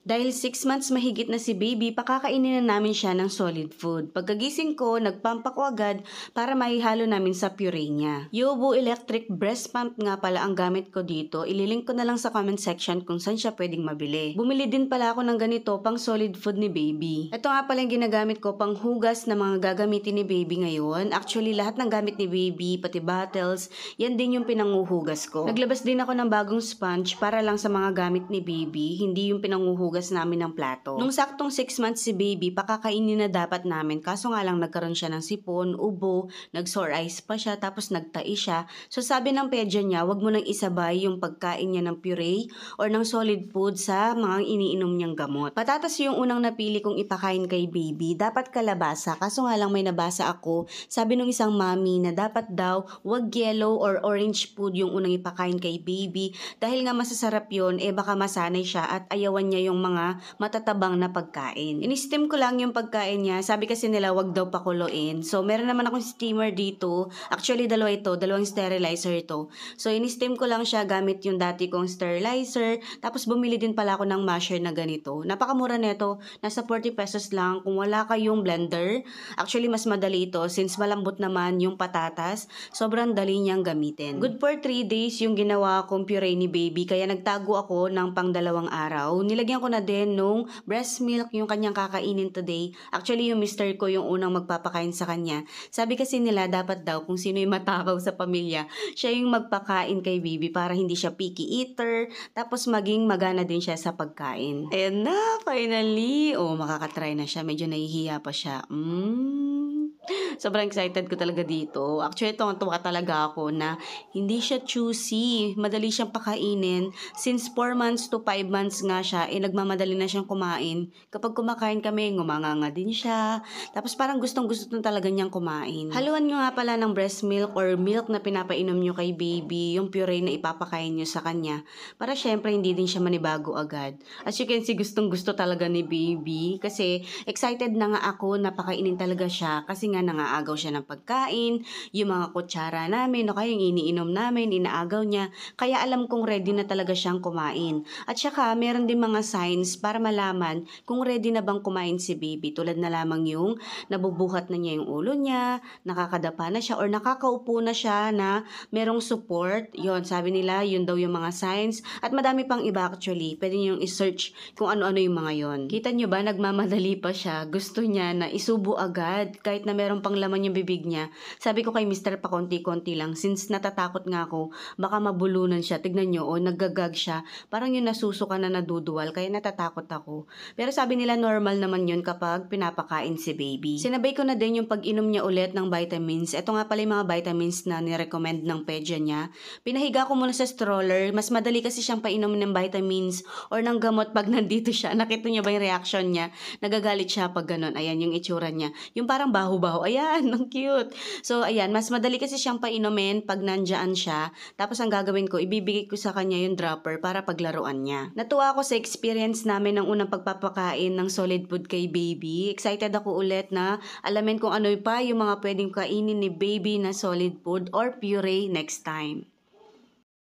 Dahil 6 months mahigit na si baby, pakakainin na namin siya ng solid food. Pagkagising ko, nagpampa ko agad para maihalo namin sa puree niya. Yobo Electric Breast Pump nga pala ang gamit ko dito. Ililink ko na lang sa comment section kung saan siya pwedeng mabili. Bumili din pala ako ng ganito pang solid food ni baby. Ito nga pala yung ginagamit ko pang hugas na mga gagamitin ni baby ngayon. Actually, lahat ng gamit ni baby, pati bottles, yan din yung pinanguhugas ko. Naglabas din ako ng bagong sponge para lang sa mga gamit ni baby, hindi yung pinanguhugas namin ng plato. Nung saktong 6 months si baby, pakakainin na dapat namin. Kaso nga lang nagkaroon siya ng sipon, ubo, nag-sore eyes pa siya, tapos nagtai siya. So sabi ng pedya niya, wag mo nang isabay yung pagkain niya ng puree or ng solid food sa mga iniinom niyang gamot. Patatas yung unang napili kong ipakain kay baby. Dapat kalabasa. Kaso nga lang may nabasa ako, sabi ng isang mami na dapat daw wag yellow or orange food yung unang ipakain kay baby. Dahil nga masasarap yun, baka masanay siya at ayawan niya yung mga matatabang na pagkain. Ini-steam ko lang yung pagkain niya. Sabi kasi nila wag daw pakuluin. So meron naman akong steamer dito. Actually dalawa ito, dalawang sterilizer ito. So ini-steam ko lang siya gamit yung dati kong sterilizer. Tapos bumili din pala ako ng masher na ganito. Napakamura nito. Nasa 40 pesos lang. Kung wala kayong blender, actually mas madali ito since malambot naman yung patatas. Sobrang dali niyang gamitin. Good for 3 days yung ginawa kong puree ni baby. Kaya nagtago ako ng pang 2 araw. Nilagyan ko na din nung breast milk yung kanyang kakainin today. Actually, yung mister ko yung unang magpapakain sa kanya. Sabi kasi nila, dapat daw kung sino yung matakaw sa pamilya, siya yung magpakain kay baby para hindi siya picky eater, tapos maging magana din siya sa pagkain. And na, finally! Makakatry na siya. Medyo nahihiya pa siya. Sobrang excited ko talaga dito. Actually, tuwa talaga ako na hindi siya choosy. Madali siyang pakainin. Since 4 months to 5 months nga siya, nagmamadali na siyang kumain. Kapag kumakain kami, ngumanganga din siya. Tapos parang gustong-gusto na talaga niyang kumain. Haluan nyo nga pala ng breast milk or milk na pinapainom nyo kay baby, yung puree na ipapakain nyo sa kanya. Para syempre hindi din siya manibago agad. As you can see, gustong-gusto talaga ni baby. Kasi excited na nga ako na pakainin talaga siya. Kasi nga nangaagaw siya ng pagkain, yung mga kutsara namin, o kaya yung iniinom namin, inaagaw niya. Kaya alam kong ready na talaga siyang kumain. At saka, meron din mga signs para malaman kung ready na bang kumain si baby. Tulad na lamang yung nabubuhat na niya yung ulo niya, nakakadapa na siya, or nakakaupo na siya na merong support. Yon, sabi nila, yun daw yung mga signs. At madami pang iba actually. Pwede nyo i-search kung ano-ano yung mga yon. Kita nyo ba, nagmamadali pa siya. Gusto niya na isubo agad kahit na meron pang laman yung bibig niya. Sabi ko kay Mr. pa konti-konti lang since natatakot nga ako baka mabulunan siya. Tignan nyo, nagagag siya. Parang yung nasusuka na naduduwal kaya natatakot ako. Pero sabi nila normal naman yun kapag pinapakain si baby. Sinabay ko na din yung pag-inom niya ulit ng vitamins. Ito nga pala yung mga vitamins na nirecommend ng pedya niya. Pinahiga ko muna sa stroller. Mas madali kasi siyang painom ng vitamins or ng gamot pag nandito siya. Nakita niyo ba yung reaction niya? Nagagalit siya pag ganun. Ayan yung itsura niya. Yung parang baho-baho. Ayan, ang cute. So, ayan, mas madali kasi siyang painumin pag nandyan siya. Tapos, ang gagawin ko, ibibigay ko sa kanya yung dropper para paglaruan niya. Natuwa ako sa experience namin ng unang pagpapakain ng solid food kay baby. Excited ako ulit na alamin kung ano pa yung mga pwedeng kainin ni baby na solid food or puree next time.